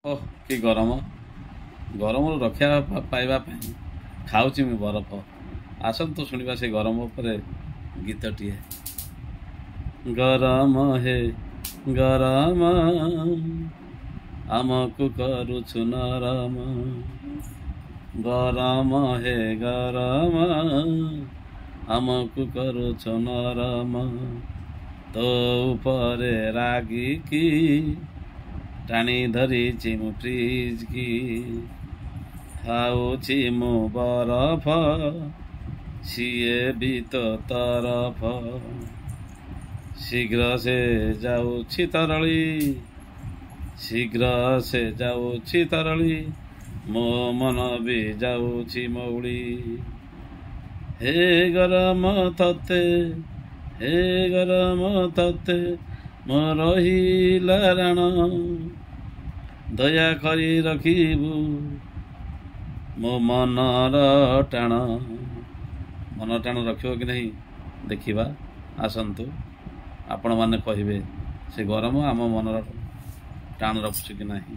ଓଃ କି ଗରମ ଗରମରୁ ରକ୍ଷା ପାଇବା ପାଇଁ ଖାଉଛି ମୁଁ ବରଫ। ଆସନ୍ତୁ ଶୁଣିବା ସେ ଗରମ ଉପରେ ଗୀତଟିଏ। ଗରମ ହେ ଗରମ ଆମକୁ କରୁଛୁ ନରମ, ଗରମ ହେ ଗରମ ଆମକୁ କରୁଛୁ ନରମ। ତୋ ଉପରେ ରାଗିକି ଟାଣି ଧରିଛି ମୁଁ ଫ୍ରିଜ କି, ଖାଉଛି ମୁଁ ବରଫ ସିଏ ବି ତ ତରଫ। ଶୀଘ୍ର ସେ ଯାଉଛି ତରଳି, ଶୀଘ୍ର ସେ ଯାଉଛି ତରଳି, ମୋ ମନ ବି ଯାଉଛି ମଉଳି। ହେ ଗରମ ତତେ, ହେ ଗରମ ତତେ ମୋ ରହିଲା ରାଣ, ଦୟାକରି ରଖିବୁ ମୋ ମନର ଟାଣ। ମନ ଟାଣ ରଖିବ କି ନାହିଁ ଦେଖିବା। ଆସନ୍ତୁ ଆପଣମାନେ କହିବେ ସେ ଗରମ ଆମ ମନର ଟାଣ ରଖୁଛି କି ନାହିଁ।